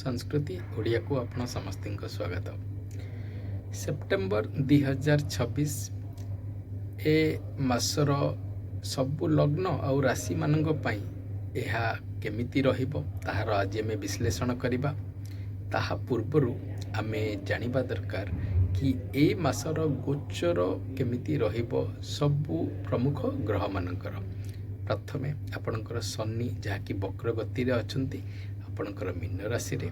संस्कृति ओडिया को आपण समस्त स्वागत। सेप्टेम्बर 2026 ए मासर सबु लग्न और राशि मानक पई एहा केमिति रहिबो ताहार आज आमे विश्लेषण करिबा। ताहा पूर्वरु आमे जानिबा दरकार कि ए मासर गोचर केमिति रहिबो सबु प्रमुख ग्रह मानकर। प्रथमे आपणकर शनि जहाँकि वक्र गति रे अछंती आपणकर मीन राशि रे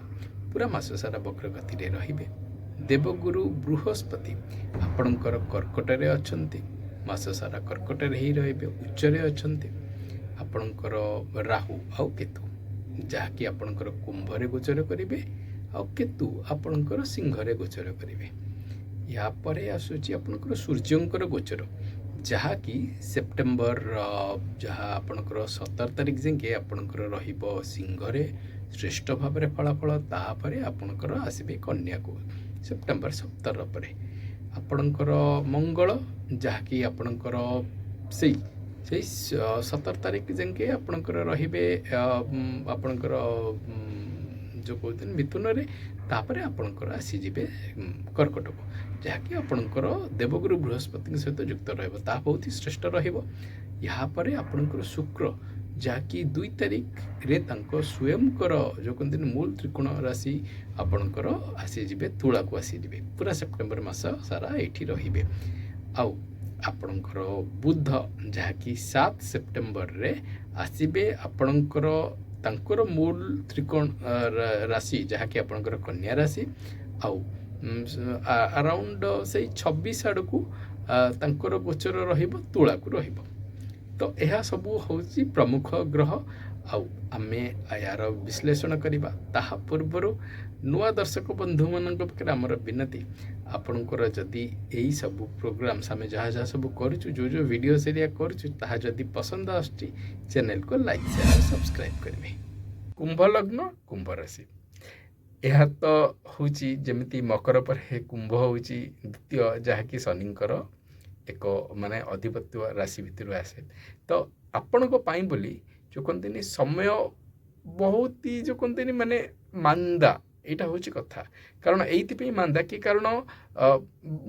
पूरा मास सारा वक्र गति रे रहिबे। देवगुरु बृहस्पति आपणकर कर्कट रे अछंती मास सारा कर्कट रे ही रहिबे, उच्च रे अछंती। आपणकर राहु आउ केतु जहाँकि आपणकर कुंभ रे गोचर करिवे आउ केतु आपणकर सिंह रे गोचर करिवे। या परे आसुची आपणकर सूर्यंकर गोचर जहाँकि सेप्टेम्बर जहाँ आपणकर 17 तारिख जाके आपणकर रहिबो सिंह रे श्रेष्ठ भाव में फलाफल। तापर आपणकर आसबे कन्या को सेप्टेम्बर 17 पर आपणकर मंगल जहाँकि आपणकर से 17 तारिख जाके आपणकर रहिबे आपणकर जो कहते मिथुन रे तापर आपणकर आसीजिबे कर्कट को जहाँकि आपणकर देवगुरु बृहस्पति सहित युक्त रहिबो ता बहुत ही श्रेष्ठ रहिबो। यहाँ पर आपणकर शुक्र जहाँकि 2 तारिख रे तांको स्वयंकर जो कहते मूल त्रिकोण राशि आपणकर आसीजिबे तुला को आसीजिबे पूरा सेप्टेम्बर मास सारा एठी रहिबे। आउ आपणकर बुध जहाँकि 7 सेप्टेम्बर रे आसीबे आपणकर तांकर मूल त्रिकोण राशि जहाँकि आपणकर कन्या राशि आउ अराउंड से 26 आड़ को तांकर गोचर रहिबो तुला को रहिबो। तो यह सबू होची प्रमुख ग्रह आउ आमे यार विश्लेषण करिबा। ताहा पूर्वरु नुआ दर्शक बंधु मानक पाखे आमर विनती आपणकर जदि यही सबू प्रोग्राम्स आमे जहाँ जहाँ सब करूँ जो वीडियो एरिया करूँ ताहा जदि पसंद आसुची चैनल को लाइक शेयर सब्सक्राइब करेंगे। कुंभ लग्न कुंभ राशि यह तो होची जमिति मकर पर हे कुंभ होची द्वितीय जहाँकि शनिंकर एक माने अधिपत्य राशि भितर आसे। तो आपण को पाई बोली जो कहते समय बहुत ही जो कहते माने मांदा यहाँ हूँ कथा कारण ये मांदा कि कारण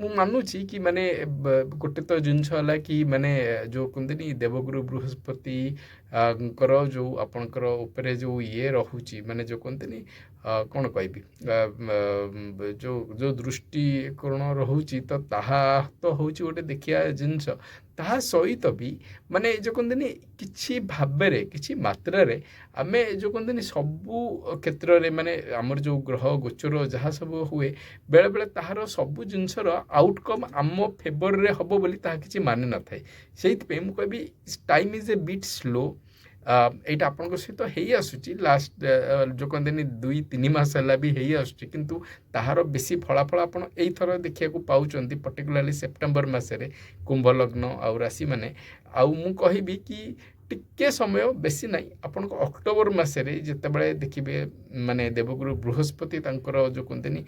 मु मानुची कि माने गोटे तो जिनस है कि माने जो कहते देवगुरु बृहस्पति कर जो आपणकर उपरे जो ये रोची माने जो कहते कौन कहबी जो जो दृष्टिकोण रोची तो ताहा तो हूँ गोटे देखिया जिनस ताहा सहित भी माने जो कहते किछि भाबरे किछि मात्रा रे आमे जो कहते सबू क्षेत्र में माने आमर जो ग्रह गोचर जहाँ सब हुए बेले बेले ताहार सबू जिनसर आउटकम आम फेवर रे हबो बोली ताहा किछि माने न थाए। सेइथि मु कहबी time is a bit slow. एटा आपन सहित हेई आसुची लास्ट जो कहते 2-3 मास है भी हेई आसुची किंतु ताहार बेसी फलाफल आपन एई थर देखिया को पाउचंती पर्टिकुलरली सेप्टेम्बर मासरे कुंभ लग्न आउ राशि माने आउ मु कहबी कि टिके समय बेसी नहीं आपन अक्टोबर मासरे जेतेबेले देखिबे माने देवगुरु बृहस्पति तांकर जो कहते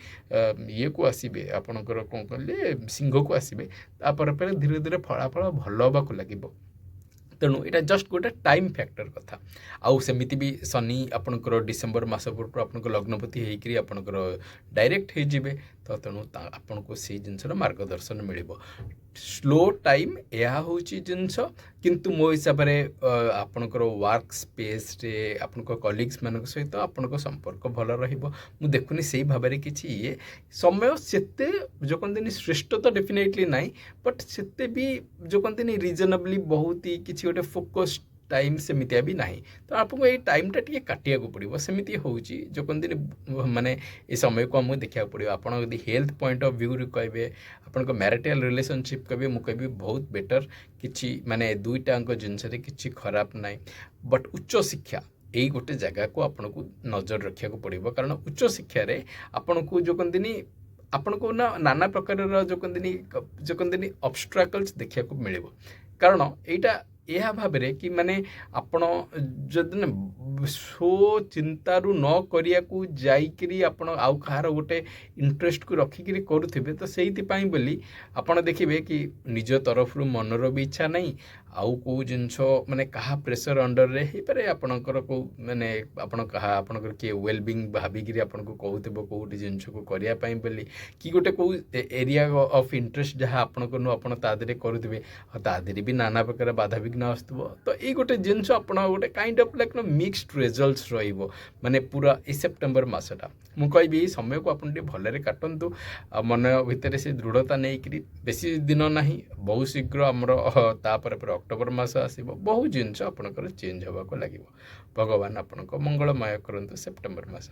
ये को आसीबे आपनकर कोन कहले सिंह को आसीबे तापर पर धीरे धीरे फलाफल भल होबाक लागिबो। तेणु यहाँ जस्ट गोटे टाइम फैक्टर कथा आउ सेमिति भी शनि आपणकर डिसेम्बर मास पूर्व आपन लग्नपति होकर आपणकर डायरेक्ट हो जाए तो तेणु आपन को से जिनसर मार्गदर्शन मिल स्लो टाइम यह हूँ जिनस किंतु मो हिसाब से आपणकर वर्क स्पेस रे आपन कलिग्स मान सहित आपन संपर्क भल रु देखुनी से भाव में किसी ये समय सेते जो कहते श्रेष्ठ तो डेफिनेटली नहीं बट सेते भी जो कहते रिजनेबली बहुत ही किसी गोटे फोकस्ड टाइम सेमितिया भी नहीं। तो आपको ये टाइम टा टिके काटिया को पड़ो सेमिति होची जो कहते माने ये समय को आमको देखा पड़ो। आप हेल्थ पॉइंट ऑफ व्यू कहे आपन मैरिटल रिलेशनशिप कहे मुझे बहुत बेटर किसी माने दुईटाक जिनस किसी खराब ना बट उच्च शिक्षा यही गोटे जगह को आपन को नजर रखा पड़ो कारण उच्च शिक्षा रे आपन को जो कहते आपन को ना नाना प्रकार जो कहते ऑब्स्ट्रकल्स देखा मिले कारण यहाँ यह भाव कि माने आपण जदि सो चिंतारू न करिया को जाइकरी आपण आउ कहार गोटे इंटरेस्ट को रखिक करुवे तो से बोली आपण देखिए कि निज तरफ मनर भी इच्छा नहीं आउ को जिनस माने कहा प्रेशर अंडर रे ही पारे आपणकर को माने आपण कहा आपणकर के वेलबिंग भाबिकी आपनको कहूथबो कोउटी जिनस को करिया पई बोली कि गोटे को एरिया ऑफ इंटरेस्ट जहाँ आपणकर नु आपण ता देरे करूथिबे ता देरे भी नाना प्रकार बाधा विघ्न आसुथबो तो ई गोटे जिनस आपण गोटे kind of like mixed results रहिबो माने पूरा ई सेप्टेम्बर मासटा मु कहबी समय को आपण भलरे काटंतु मन भितर से दृढ़ता नहीं करी बेसी दिन नहीं बहुत शीघ्र आमर तापर पर अक्टोबर मास आसीबो बहुत जिनस आपणकर चेंज होबाको लागिबो भगवान आपणको मंगलमय करंतु सेप्टेम्बर मास।